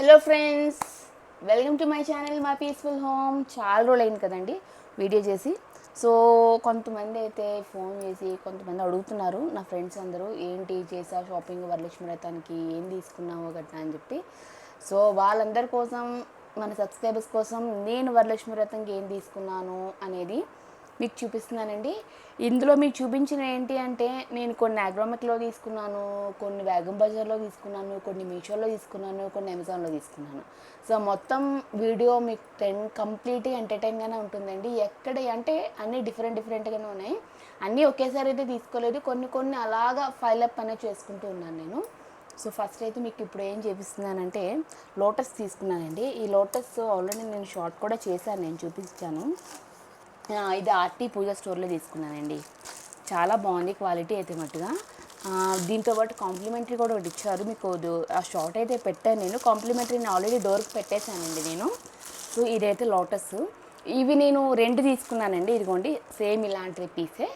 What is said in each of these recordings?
Hello friends, welcome to my channel my peaceful home. చాలా రోజులు అయింది కదండి వీడియో చేసి. సో కొంతమంది అయితే ఫోన్ చేసి కొంతమంది అడుగుతున్నారు, నా ఫ్రెండ్స్ అందరూ, ఏంటి చేసా షాపింగ్ వరలక్ష్మి వ్రతానికి, ఏం తీసుకున్నావు గట్రా అని చెప్పి. సో వాళ్ళందరి కోసం, మన సబ్స్క్రైబర్స్ కోసం నేను వరలక్ష్మి వ్రతంకి ఏం తీసుకున్నాను అనేది మీకు చూపిస్తున్నానండి. ఇందులో మీకు చూపించిన ఏంటి అంటే, నేను కొన్ని అగ్రోమెక్లో తీసుకున్నాను, కొన్ని వేగం బజార్లో తీసుకున్నాను, కొన్ని మీషోలో తీసుకున్నాను, కొన్ని అమెజాన్లో తీసుకున్నాను. సో మొత్తం వీడియో మీకు కంప్లీట్గా ఎంటర్టైన్గానే ఉంటుందండి. ఎక్కడ అంటే అన్నీ డిఫరెంట్గానే ఉన్నాయి. అన్నీ ఒకేసారి అయితే తీసుకోలేదు, కొన్ని అలాగా ఫైల్ అప్ అనేది చేసుకుంటూ ఉన్నాను నేను. సో ఫస్ట్ అయితే మీకు ఇప్పుడు ఏం చేపిస్తున్నానంటే, లోటస్ తీసుకున్నానండి. ఈ లోటస్ ఆల్రెడీ నేను షార్ట్ కూడా చేశాను, నేను చూపించాను. ఇది ఆర్టీ పూజ స్టోర్లో తీసుకున్నానండి. చాలా బాగుంది క్వాలిటీ అయితే మట్టుగా. దీంతో పాటు కాంప్లిమెంటరీ కూడా ఒకటి ఇచ్చారు. మీకు ఆ షార్ట్ అయితే పెట్టాను నేను, కాంప్లిమెంటరీని ఆల్రెడీ డోర్కి పెట్టేశానండి నేను. సో ఇదైతే లోటస్. ఇవి నేను 2 తీసుకున్నానండి. ఇదిగోండి, సేమ్ ఇలాంటి పీసే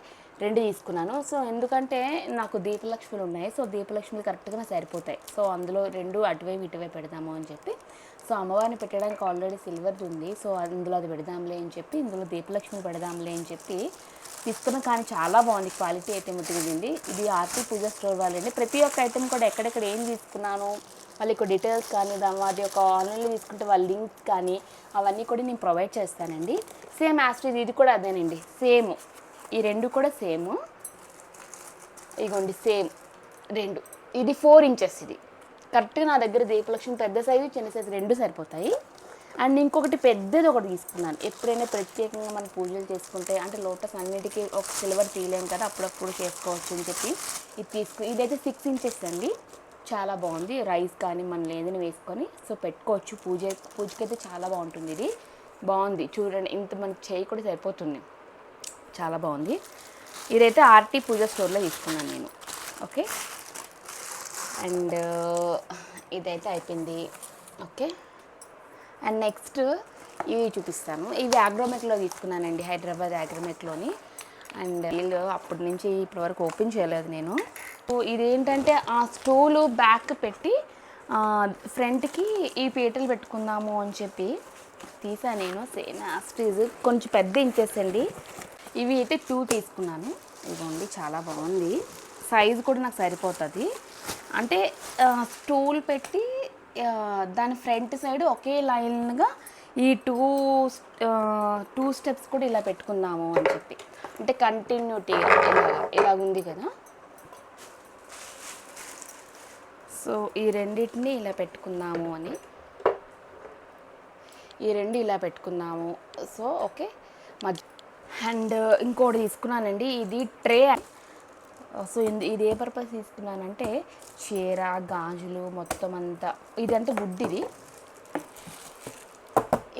2 తీసుకున్నాను. సో ఎందుకంటే నాకు దీపలక్ష్మిలు ఉన్నాయి. సో దీపలక్ష్మిలు కరెక్ట్గా సరిపోతాయి. సో అందులో 2 అటువైపు ఇటువైపు పెడదాము అని చెప్పి. సో అమ్మవారిని పెట్టడానికి ఆల్రెడీ సిల్వర్ది ఉంది. సో అందులో అది పెడదాంలే అని చెప్పి, ఇందులో దీపలక్ష్మి పెడదాంలే అని చెప్పి తీసుకున్నాం. కానీ చాలా బాగుంది క్వాలిటీ అయితే ముట్టింది. ఇది ఆర్తి పూజ స్టోర్ వాళ్ళండి. ప్రతి ఒక్క ఐటెం కూడా ఎక్కడెక్కడ ఏం తీసుకున్నాను, వాళ్ళకి డీటెయిల్స్ కానీ, వాటి యొక్క ఆన్లైన్లో తీసుకుంటే వాళ్ళ లింక్స్ కానీ అవన్నీ కూడా నేను ప్రొవైడ్ చేస్తానండి. సేమ్ యాస్ట్రీజ్ ఇది కూడా అదేనండి, సేమ్. ఈ 2 కూడా సేమ్. ఇగోండి సేమ్ 2. ఇది 4 ఇంచెస్. ఇది కరెక్ట్గా నా దగ్గర దీపలక్ష్మి పెద్ద సైజు, చిన్న సైజు 2 సరిపోతాయి. అండ్ ఇంకొకటి పెద్దది ఒకటి తీసుకున్నాను. ఎప్పుడైనా ప్రత్యేకంగా మనం పూజలు చేసుకుంటే, అంటే లోటస్ అన్నిటికీ ఒక సిల్వర్ తీయలేం కదా, అప్పుడప్పుడు చేసుకోవచ్చు అని చెప్పి ఇది ఇదైతే 6 ఇంచెస్ అండి. చాలా బాగుంది. రైస్ కానీ మనం లేదని వేసుకొని సో పెట్టుకోవచ్చు. పూజకైతే చాలా బాగుంటుంది. ఇది బాగుంది చూడండి, ఇంత మనకి చేయి కూడా సరిపోతుంది. చాలా బాగుంది. ఇదైతే ఆర్టీ పూజ స్టోర్లో తీసుకున్నాను నేను. ఓకే, అండ్ ఇదైతే అయిపోయింది. ఓకే, అండ్ నెక్స్ట్ ఇవి చూపిస్తాను. ఇవి అగ్రోమెక్లో తీసుకున్నానండి, హైదరాబాద్ అగ్రోమెక్లోని. అండ్ వీళ్ళు అప్పటి నుంచి ఇప్పటివరకు ఓపెన్ చేయలేదు నేను. ఇదేంటంటే ఆ స్టూలు బ్యాక్ పెట్టి ఫ్రంట్కి ఈ పీటలు పెట్టుకుందాము అని చెప్పి తీసాను నేను. సేమ్ యాస్టీజ్, కొంచెం పెద్ద ఇంచెస్ అండి. ఇవి అయితే 2 తీసుకున్నాను. ఇదిగోండి, చాలా బాగుంది. సైజు కూడా నాకు సరిపోతుంది. అంటే స్టూల్ పెట్టి దాని ఫ్రంట్ సైడ్ ఒకే లైన్గా ఈ 2 స్టెప్స్ కూడా ఇలా పెట్టుకుందాము అని చెప్పి, అంటే కంటిన్యూటీ ఇలా ఉంది కదా. సో ఈ రెండింటిని ఇలా పెట్టుకుందాము అని, ఈ 2 ఇలా పెట్టుకుందాము. So okay. అండ్ ఇంకోటి తీసుకున్నానండి, ఇది ట్రే. సో ఇది ఏ పర్పస్ తీసుకున్నానంటే, చీర, గాజులు మొత్తం అంతా. ఇదంతా వుడ్.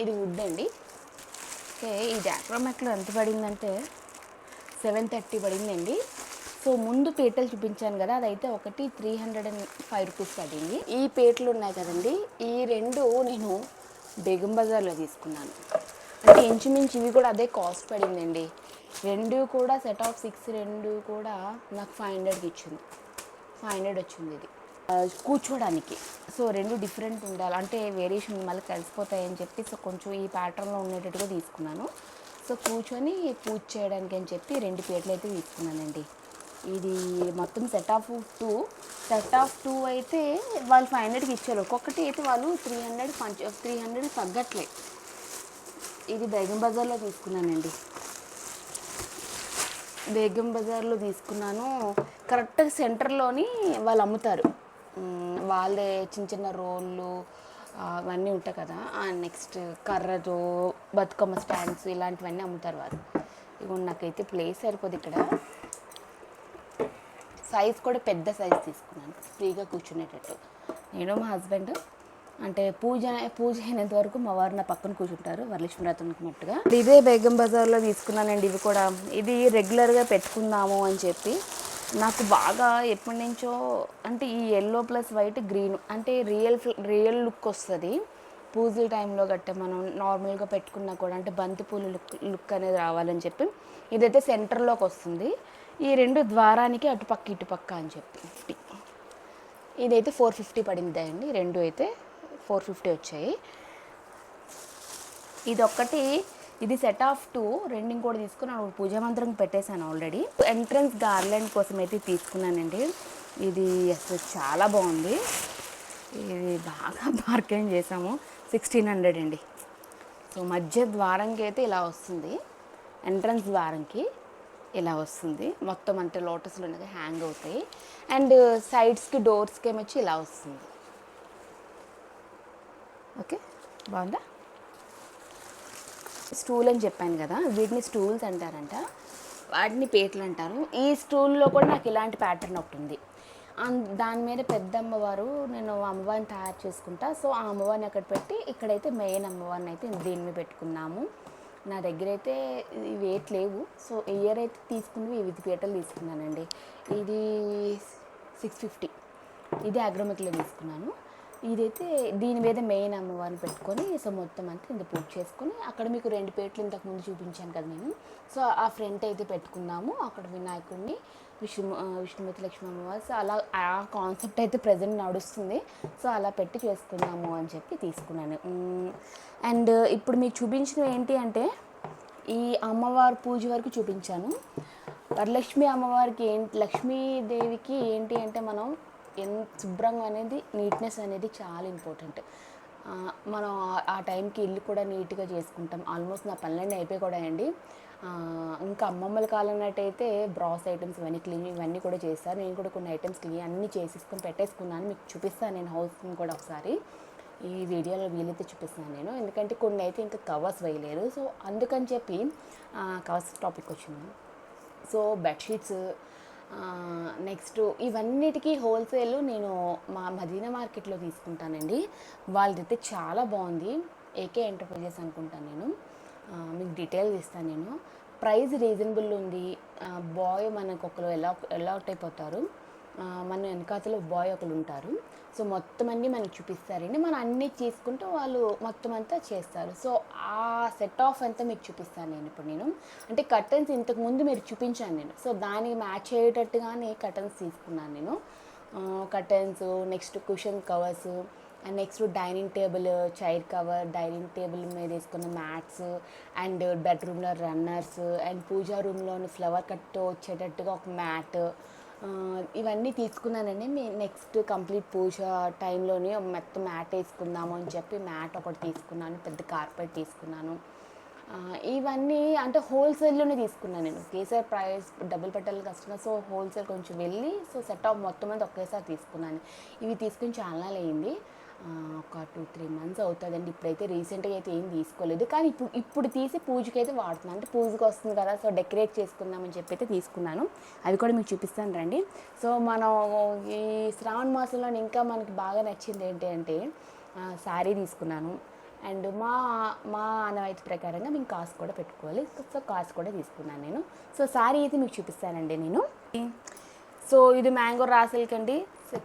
ఇది వుడ్ అండి. ఓకే, ఇది అగ్రోమెక్లో ఎంత పడిందంటే 730 పడిందండి. సో ముందు పీటలు చూపించాను కదా, అదైతే ఒకటి 305 రూపీస్ పడింది. ఈ పీటలు ఉన్నాయి కదండి, ఈ 2 నేను బేగం బజార్లో తీసుకున్నాను. అంటే ఇంచుమించు ఇవి కూడా అదే కాస్ట్ పడిందండి. 2 కూడా సెట్ ఆఫ్ 6, 2 కూడా నాకు 500కి ఇచ్చింది. 500 వచ్చింది ఇది కూర్చోడానికి. సో 2 డిఫరెంట్ ఉండాలి, అంటే వేరియేషన్ మళ్ళీ కలిసిపోతాయని చెప్పి సో కొంచెం ఈ ప్యాటర్న్లో ఉండేటట్టుగా తీసుకున్నాను. సో కూర్చొని పూజ చేయడానికి అని చెప్పి 2 పీటలు అయితే తీసుకున్నానండి. ఇది మొత్తం సెట్ ఆఫ్ 2 అయితే వాళ్ళు 500కి ఇచ్చారు. ఒక్కొక్కటి అయితే వాళ్ళు 300 తగ్గట్లే. ఇది బేగం బజార్లో తీసుకున్నానండి. బేగం బజార్లో తీసుకున్నాను. కరెక్ట్గా సెంటర్లోని వాళ్ళు అమ్ముతారు. వాళ్ళే చిన్న రోళ్ళు అవన్నీ ఉంటాయి కదా. నెక్స్ట్ కర్రతో బతుకమ్మ స్టాండ్స్ ఇలాంటివన్నీ అమ్ముతారు వాళ్ళు. ఇగో నాకైతే ప్లేస్ సరిపోదు ఇక్కడ. సైజ్ కూడా పెద్ద సైజ్ తీసుకున్నాను, ఫ్రీగా కూర్చునేటట్టు. నేను మా హస్బెండ్, అంటే పూజ అయినంత వరకు మా వారు నా పక్కన కూర్చుంటారు వరలక్ష్మి వ్రతానికి మట్టుగా. ఇదే బేగం బజార్లో తీసుకున్నానండి. ఇవి కూడా ఇది రెగ్యులర్గా పెట్టుకుందాము అని చెప్పి, నాకు బాగా ఎప్పటి నుంచో, అంటే ఈ ఎల్లో ప్లస్ వైట్ గ్రీన్ అంటే రియల్ లుక్ వస్తుంది పూజల టైంలో గట్ట. మనం నార్మల్గా పెట్టుకున్నా కూడా అంటే బంతిపూలు లుక్ అనేది రావాలని చెప్పి ఇదైతే సెంటర్లోకి వస్తుంది. ఈ 2 ద్వారానికి అటుపక్క ఇటుపక్క అని చెప్పి 50. ఇదైతే 450 పడింది అండి. 2 అయితే 450 వచ్చాయి. ఇది సెట్ ఆఫ్ 2, రెండు ఇంకోటి తీసుకున్నాను, పూజా మంత్రం పెట్టేశాను ఆల్రెడీ. ఎంట్రన్స్ గార్లెండ్ కోసం అయితే తీసుకున్నానండి. ఇది అసలు చాలా బాగుంది. ఇది బాగా బార్గెన్ చేసాము, 1600 అండి. సో మధ్య ద్వారంకి అయితే ఇలా వస్తుంది, ఎంట్రన్స్ ద్వారంకి ఇలా వస్తుంది మొత్తం, అంటే లోటస్లు అనేది హ్యాంగ్ అవుతాయి. అండ్ సైడ్స్కి డోర్స్కి ఏమొచ్చి ఇలా వస్తుంది. ఓకే, బాగుందా? స్టూల్ అని చెప్పాను కదా, వీటిని స్టూల్స్ అంటారంట, వాటిని పేటలు అంటారు. ఈ స్టూల్లో కూడా నాకు ఇలాంటి ప్యాటర్న్ ఒకటి ఉంది. దాని మీద పెద్ద అమ్మవారు, నేను అమ్మవారిని తయారు చేసుకుంటా. సో ఆ అమ్మవారిని అక్కడ పెట్టి, ఇక్కడైతే మెయిన్ అమ్మవారిని అయితే దీని మీద పెట్టుకున్నాము. నా దగ్గర అయితే వెయిట్ లేవు. సో ఇయర్ అయితే తీసుకున్నవి ఇవి పీటలు తీసుకున్నానండి. ఇది 650, ఇది అగ్రోమెక్లో తీసుకున్నాను. ఇదైతే దీని మీద మెయిన్ అమ్మవారిని పెట్టుకొని, సో మొత్తం అంతా ఇంత పూజ చేసుకొని, అక్కడ మీకు 2 పేటలు ఇంతకుముందు చూపించాను కదా నేను. సో ఆ ఫ్రంట్ అయితే పెట్టుకున్నాము, అక్కడ వినాయకుడిని, విష్ణుమూర్తి, లక్ష్మీ అమ్మవారు. సో అలా ఆ కాన్సెప్ట్ అయితే ప్రజెంట్ నడుస్తుంది. సో అలా పెట్టి చేసుకున్నాము అని చెప్పి తీసుకున్నాను. అండ్ ఇప్పుడు మీకు చూపించినవి ఏంటి అంటే, ఈ అమ్మవారి పూజ వరకు చూపించాను. వరలక్ష్మి అమ్మవారికి లక్ష్మీదేవికి ఏంటి అంటే, మనం ఎంత శుభ్రంగా అనేది, నీట్నెస్ అనేది చాలా ఇంపార్టెంట్. మనం ఆ టైంకి ఇల్లు కూడా నీట్గా చేసుకుంటాం. ఆల్మోస్ట్ నా పనులన్నీ అయిపోయి కూడా అండి. ఇంకా అమ్మమ్మల కాలం నాటైతే బ్రాస్ ఐటమ్స్ ఇవన్నీ క్లీన్, ఇవన్నీ కూడా చేస్తారు. నేను కూడా కొన్ని ఐటమ్స్ క్లీన్ అన్నీ చేసేసుకొని పెట్టేసుకున్నాను. మీకు చూపిస్తాను నేను హౌస్ని కూడా ఒకసారి, ఈ వీడియోలో వీలైతే చూపిస్తాను నేను. ఎందుకంటే కొన్ని అయితే ఇంకా కవర్స్ వేయలేరు. సో అందుకని చెప్పి కవర్స్ టాపిక్ వచ్చింది. సో బెడ్షీట్స్, నెక్స్ట్ ఇవన్నిటికీ హోల్సేల్ నేను మా మదీనా మార్కెట్లో తీసుకుంటానండి. వాళ్ళదైతే చాలా బాగుంది, ఏకే ఎంటర్ప్రైజెస్ అనుకుంటాను నేను. మీకు డీటెయిల్స్ ఇస్తాను నేను. ప్రైస్ రీజనబుల్ ఉంది. బాయ్ మనకు ఒకరు ఎలా అవుట్ అయిపోతారు, మన వెనకాతలో బాయ్ ఒకరు ఉంటారు. సో మొత్తం అన్నీ మనకు చూపిస్తారండి. మనం అన్నీ తీసుకుంటూ వాళ్ళు మొత్తం అంతా చేస్తారు. సో ఆ సెట్ ఆఫ్ అంతా మీకు చూపిస్తాను నేను ఇప్పుడు. నేను అంటే కర్టన్స్ ఇంతకుముందు మీరు చూపించాను నేను. సో దానికి మ్యాచ్ అయ్యేటట్టుగానే కర్టన్స్ తీసుకున్నాను నేను. Curtains, next cushion covers, and next dining table chair cover, dining table మీద వేసుకున్న మ్యాట్స్, అండ్ బెడ్రూమ్లో రన్నర్స్, అండ్ పూజా రూమ్లోని ఫ్లవర్ కట్ వచ్చేటట్టుగా ఒక మ్యాట్, ఇవన్నీ తీసుకున్నానండి. నెక్స్ట్ కంప్లీట్ పూజ టైంలోనే మొత్తం మ్యాట్ వేసుకుందాము అని చెప్పి మ్యాట్ ఒకటి తీసుకున్నాను, పెద్ద కార్పెట్ తీసుకున్నాను. ఇవన్నీ అంటే హోల్సేల్లోనే తీసుకున్నాను నేను. ఒకేసారి ప్రైస్ డబ్బులు పెట్టాలి కష్టంగా, సో హోల్సేల్ కొంచెం వెళ్ళి, సో సెట్ ఆఫ్ మొత్తం అంతా ఒకేసారి తీసుకున్నాను. ఇవి తీసుకుని చాలా అయింది, ఒక 2-3 months అవుతుందండి. ఇప్పుడైతే రీసెంట్గా అయితే ఏం తీసుకోలేదు, కానీ ఇప్పుడు తీసి పూజకి అయితే వాడుతున్నాను. అంటే పూజకి వస్తుంది కదా, సో డెకరేట్ చేసుకుందామని చెప్పి అయితే తీసుకున్నాను. అవి కూడా మీకు చూపిస్తాను రండి. సో మనం ఈ శ్రావణ మాసంలో ఇంకా మనకి బాగా నచ్చింది ఏంటి అంటే, శారీ తీసుకున్నాను. అండ్ మా ఆనవాయితీ ప్రకారంగా మేము కాస్ట్ కూడా పెట్టుకోవాలి. సో కాస్ట్ కూడా తీసుకున్నాను నేను. సో శారీ అయితే మీకు చూపిస్తానండి నేను. సో ఇది మ్యాంగో రా సిల్క్ అండి,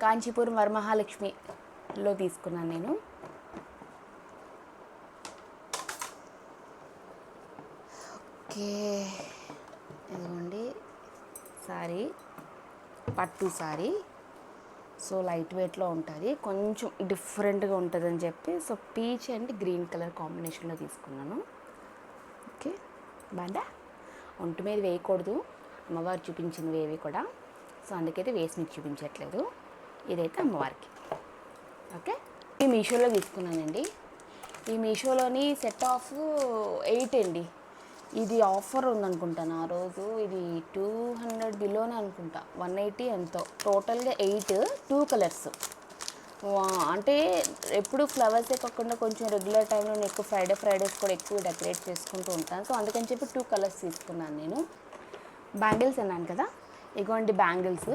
కాంచీపురం వరమహాలక్ష్మిలో తీసుకున్నాను నేను. ఓకే, ఇదిగోండి శారీ, పట్టు శారీ. సో లైట్ వెయిట్లో ఉంటుంది, కొంచెం డిఫరెంట్గా ఉంటుందని చెప్పి, so peach and green colour కాంబినేషన్లో తీసుకున్నాను. ఓకే, బాగా ఒంటి మీద వేయకూడదు, అమ్మవారు చూపించినవి ఏవి కూడా. సో అందుకైతే వేసి మీకు చూపించట్లేదు. ఇదైతే అమ్మవారికి. ఓకే, ఈ మీషోలో తీసుకున్నానండి. ఈ మీషోలోని సెట్ ఆఫ్ 8 అండి. ఇది ఆఫర్ ఉందనుకుంటాను ఆ రోజు. ఇది 200 బిలోనే అనుకుంటా, 180 ఎంతో. టోటల్గా 8, 2 కలర్స్. అంటే ఎప్పుడు ఫ్లవర్సే కాకుండా కొంచెం రెగ్యులర్ టైంలో నేను ఎక్కువ ఫ్రైడేస్ కూడా ఎక్కువ డెకరేట్ చేసుకుంటూ ఉంటాను. సో అందుకని చెప్పి 2 కలర్స్ తీసుకున్నాను నేను. బ్యాంగిల్స్ అన్నాను కదా, ఇగోండి బ్యాంగిల్స్.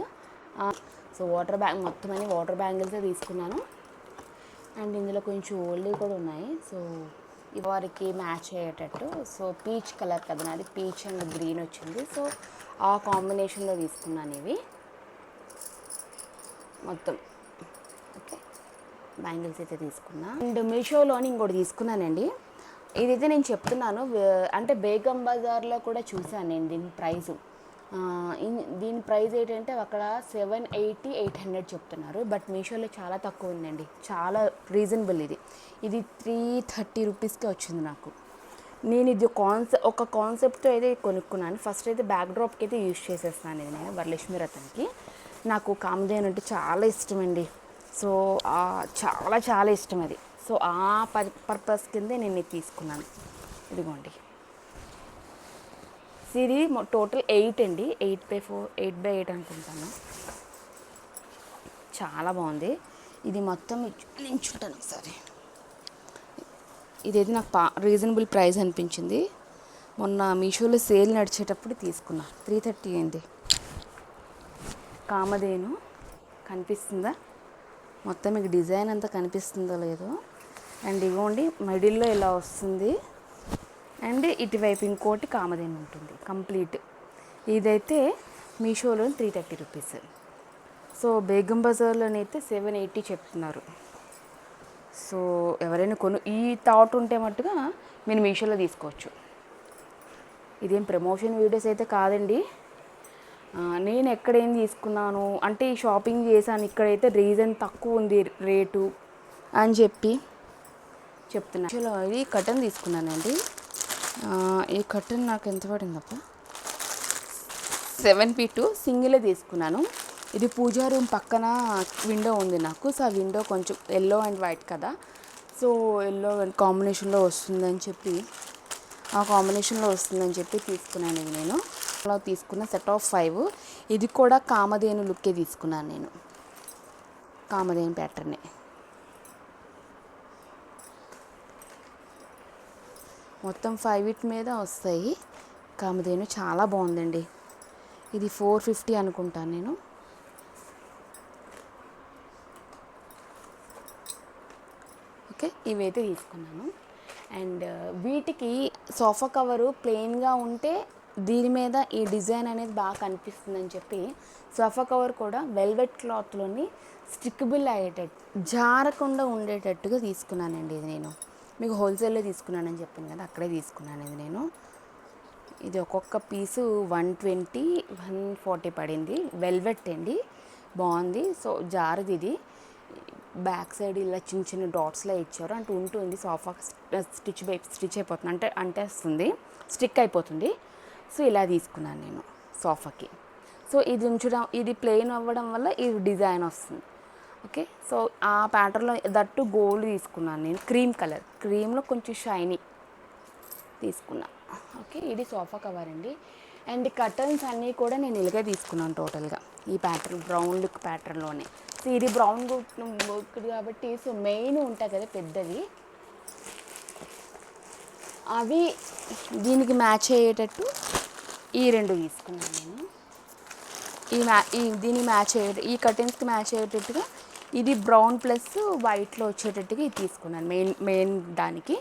సో మొత్తం అన్ని వాటర్ బ్యాంగిల్సే తీసుకున్నాను. అండ్ ఇందులో కొంచెం ఓల్డ్ కూడా ఉన్నాయి. సో వారికి మ్యాచ్ అయ్యేటట్టు. సో పీచ్ కలర్ కదా నాది, పీచ్ అండ్ గ్రీన్ వచ్చింది. సో ఆ కాంబినేషన్లో తీసుకున్నాను ఇవి మొత్తం. ఓకే, బ్యాంగిల్స్ అయితే తీసుకున్నా. అండ్ మీషోలోని ఇంకోటి తీసుకున్నానండి. ఇదైతే నేను చెప్తున్నాను, అంటే బేగం బజార్లో కూడా చూశాను నేను దీని ప్రైజు. దీని ప్రైస్ ఏంటంటే అక్కడ 780 800 చెప్తున్నారు. బట్ మీషోలో చాలా తక్కువ ఉందండి, చాలా రీజనబుల్. ఇది 330 రూపీస్కే వచ్చింది నాకు. నేను ఇది ఒక కాన్సెప్ట్ అయితే కొనుక్కున్నాను. ఫస్ట్ అయితే బ్యాక్ డ్రాప్కి అయితే యూజ్ చేసేస్తాను ఇది నేను వరలక్ష్మి వ్రతానికి. నాకు కామధేను అంటే చాలా ఇష్టం అండి. సో చాలా చాలా ఇష్టం అది. సో ఆ పర్పస్ కిందే నేను ఇది తీసుకున్నాను. ఇదిగోండి, ఇది టోటల్ 8 అండి, 8x8 అనుకుంటాను. చాలా బాగుంది. ఇది మొత్తం నించుంటాను ఒకసారి. ఇదైతే నాకు రీజనబుల్ ప్రైస్ అనిపించింది. మొన్న మీషోలో సేల్ నడిచేటప్పుడు తీసుకున్నా. 330 అయింది. కామధేను కనిపిస్తుందా? మొత్తం మీకు డిజైన్ అంతా కనిపిస్తుందో లేదో. అండ్ ఇవ్వండి, మిడిల్లో ఇలా వస్తుంది. అండ్ ఇటువైపు ఇంకోటి కామధేను ఉంటుంది కంప్లీట్. ఇదైతే మీషోలో 330 రూపీస్. సో బేగం బజార్లోనైతే 780 చెప్తున్నారు. సో ఎవరైనా ఈ థాట్ ఉంటే మట్టుగా మీరు మీషోలో తీసుకోవచ్చు. ఇదేం ప్రమోషన్ వీడియోస్ అయితే కాదండి. నేను ఎక్కడేం తీసుకున్నాను అంటే ఈ షాపింగ్ చేశాను, ఇక్కడైతే రీజన్ తక్కువ ఉంది రేటు అని చెప్పి చెప్తున్నా. యాక్చువల్గా ఇది కటన్ తీసుకున్నానండి. ఈ కటన్ నాకు ఎంత పడిందప్ప, 7 సింగిలే తీసుకున్నాను. ఇది పూజా రూమ్ పక్కన విండో ఉంది నాకు. సో ఆ విండో కొంచెం ఎల్లో అండ్ వైట్ కదా, సో ఎల్లో కాంబినేషన్లో వస్తుందని చెప్పి తీసుకున్నాను. ఇది నేను అలా తీసుకున్న సెట్ ఆఫ్ 5. ఇది కూడా కామధేను లుక్కే తీసుకున్నాను నేను, కామధేను ప్యాటర్నే. మొత్తం 5 మీద వస్తాయి. కామధేను చాలా బాగుందండి. ఇది 450 అనుకుంటాను నేను. ఓకే, ఇవైతే తీసుకున్నాను. అండ్ వీటికి సోఫా కవరు ప్లెయిన్గా ఉంటే దీని మీద ఈ డిజైన్ అనేది బాగా కనిపిస్తుందని చెప్పి సోఫా కవర్ కూడా వెల్వెట్ క్లాత్లోని స్టిక్కబుల్ అయ్యేటట్టు, జారకుండా ఉండేటట్టుగా తీసుకున్నానండి. ఇది నేను మీకు హోల్సేల్లో తీసుకున్నానని చెప్పాను కదా, అక్కడే తీసుకున్నాను ఇది నేను. ఇది ఒక్కొక్క పీసు 120 140 పడింది. వెల్వెట్ అండి, బాగుంది. సో జారది. ఇది బ్యాక్ సైడ్ ఇలా చిన్న చిన్న డాట్స్లో ఇచ్చారు, అంటే ఉంటుంది. సోఫా స్టిచ్ అయిపోతుంది, అంటే అంటేస్తుంది, స్టిక్ అయిపోతుంది. సో ఇలా తీసుకున్నాను నేను సోఫాకి. సో ఇది ఇది ప్లెయిన్ అవ్వడం వల్ల ఇది డిజైన్ వస్తుంది. ఓకే, సో ఆ ప్యాటర్న్లో దట్టు గోల్డ్ తీసుకున్నాను నేను, క్రీమ్లో కొంచెం షైనీ తీసుకున్నా. ఓకే, ఇది సోఫా కవర్ అండి. అండ్ కర్టన్స్ అన్నీ కూడా నేను ఇలాగే తీసుకున్నాను టోటల్గా, ఈ ప్యాటర్న్ బ్రౌన్ లుక్ ప్యాటర్న్లోనే. సో ఇది బ్రౌన్ లుక్ కాబట్టి సో మెయిన్ ఉంటాయి కదా పెద్దవి, అవి దీనికి మ్యాచ్ అయ్యేటట్టు ఈ 2 తీసుకున్నాను నేను. దీని మ్యాచ్ ఈ కర్టెన్స్కి మ్యాచ్ అయ్యేటట్టుగా ఇది బ్రౌన్ ప్లస్ వైట్లో వచ్చేటట్టుగా ఇది తీసుకున్నాను. మెయిన్ దానికి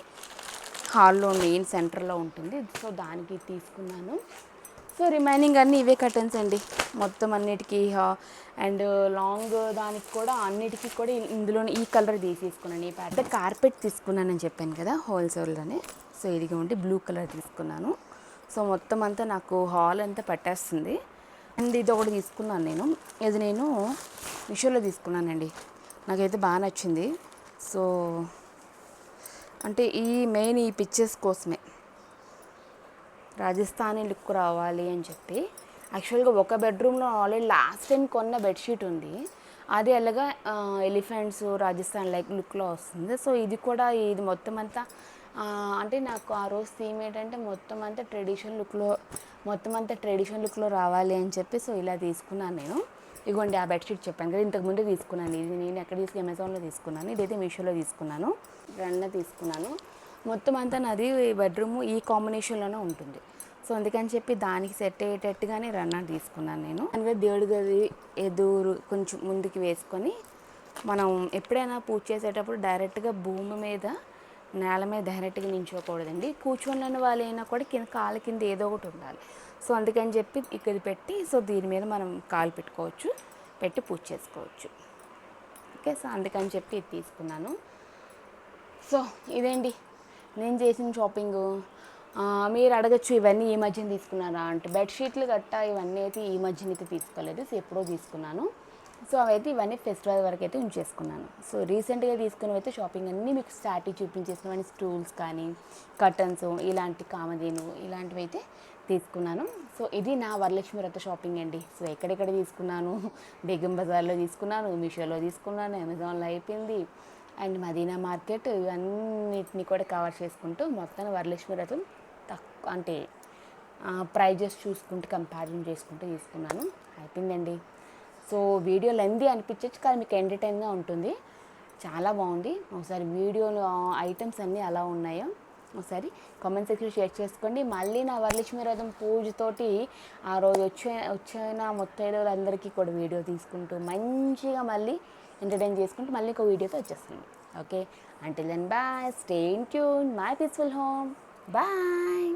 హాల్లో మెయిన్ సెంటర్లో ఉంటుంది, సో దానికి తీసుకున్నాను. సో రిమైనింగ్ అన్నీ ఇవే కర్టెన్స్ అండి మొత్తం అన్నిటికీ. అండ్ లాంగ్ దానికి కూడా అన్నిటికీ కూడా ఇందులో ఈ కలర్ తీసుకున్నాను. ఈ ప్యాటర్న్ కార్పెట్ తీసుకున్నానని చెప్పాను కదా హోల్సేల్లోనే. సో ఇదిగోండి బ్లూ కలర్ తీసుకున్నాను. సో మొత్తం అంతా నాకు హాల్ అంతా పట్టేస్తుంది. అండ్ ఇది ఒకటి తీసుకున్నాను నేను, ఇది నేను మీషోలో తీసుకున్నానండి. నాకైతే బాగా నచ్చింది. సో అంటే మెయిన్ ఈ పిక్చర్స్ కోసమే, రాజస్థానీ లుక్ రావాలి అని చెప్పి. యాక్చువల్గా ఒక బెడ్రూమ్లో ఆల్రెడీ లాస్ట్ టైం కొన్న బెడ్షీట్ ఉంది, అది అలాగా ఎలిఫెంట్స్ రాజస్థాన్ లైక్ లుక్లో వస్తుంది. సో ఇది కూడా ఇది మొత్తం అంతా అంటే నాకు ఆ రోజు థీమ్ ఏంటంటే మొత్తం అంతా ట్రెడిషనల్ లుక్లో రావాలి అని చెప్పి సో ఇలా తీసుకున్నాను నేను. ఇదిగోండి ఆ బెడ్షీట్ చెప్పాను కదా ఇంతకుముందే తీసుకున్నాను. ఇది నేను ఎక్కడ అమెజాన్లో తీసుకున్నాను, ఇదైతే మీషోలో తీసుకున్నాను. రన్న తీసుకున్నాను. మొత్తం అంతా నాది బెడ్రూమ్ ఈ కాంబినేషన్లోనే ఉంటుంది. సో అందుకని చెప్పి దానికి సెట్ అయ్యేటట్టుగానే రన్నర్ తీసుకున్నాను నేను. అందుకే దేవుడి గది ఎదురు కొంచెం ముందుకు వేసుకొని, మనం ఎప్పుడైనా పూజ చేసేటప్పుడు డైరెక్ట్గా భూమి మీద నేల మీద డైరెక్ట్గా నించోకూడదండి. కూర్చొని వాళ్ళైనా కూడా కాళ్ళ కింద ఏదో ఒకటి ఉండాలి. సో అందుకని చెప్పి ఇక్కడ పెట్టి సో దీని మీద మనం కాలు పెట్టి పూజ చేసుకోవచ్చు. ఓకే, సో అందుకని చెప్పి ఇది తీసుకున్నాను. సో ఇదేంటి నేను చేసిన షాపింగు. మీరు అడగచ్చు ఇవన్నీ ఈ మధ్యన తీసుకున్నారా అంటే బెడ్షీట్లు గట్టా ఇవన్నీ అయితే ఈ మధ్యన అయితే తీసుకోలేదు. సో ఎప్పుడో తీసుకున్నాను. సో అవైతే ఇవన్నీ ఫెస్టివల్ వరకు అయితే ఉంచేసుకున్నాను. సో రీసెంట్గా తీసుకున్నవి అయితే షాపింగ్ అన్నీ మీకు స్టార్టింగ్ చూపించేసినవన్నీ స్టూల్స్ కానీ కర్టన్స్ ఇలాంటి కామధేను ఇలాంటివి అయితే తీసుకున్నాను. సో ఇది నా వరలక్ష్మి వ్రత షాపింగ్ అండి. సో ఎక్కడెక్కడ తీసుకున్నాను, బేగం బజార్లో తీసుకున్నాను, మీషోలో తీసుకున్నాను, అమెజాన్లో అయిపోయింది అండ్ మదీనా మార్కెట్ ఇవన్నిటిని కూడా కవర్ చేసుకుంటూ మొత్తం వరలక్ష్మి వ్రతం తక్కువ అంటే ప్రైజెస్ చూసుకుంటూ కంపారిజన్ చేసుకుంటూ తీసుకున్నాను. అయిపోయిందండి. సో వీడియో లెందీ అనిపించచ్చు కానీ మీకు ఎంటర్టైన్గా ఉంటుంది. చాలా బాగుంది. ఒకసారి వీడియోలో ఐటమ్స్ అన్నీ అలా ఉన్నాయో ఒకసారి కామెంట్ సెక్షన్ షేర్ చేసుకోండి. మళ్ళీ నా వరలక్ష్మి వ్రతం పూజతోటి ఆ రోజు వచ్చిన ముత్తైదువులందరికీ కూడా వీడియో తీసుకుంటూ మంచిగా మళ్ళీ ఎంటర్టైన్ చేసుకుంటూ మళ్ళీ ఒక వీడియోతో వచ్చేస్తుంది. Okay, until then bye, stay in tune, my peaceful home, bye.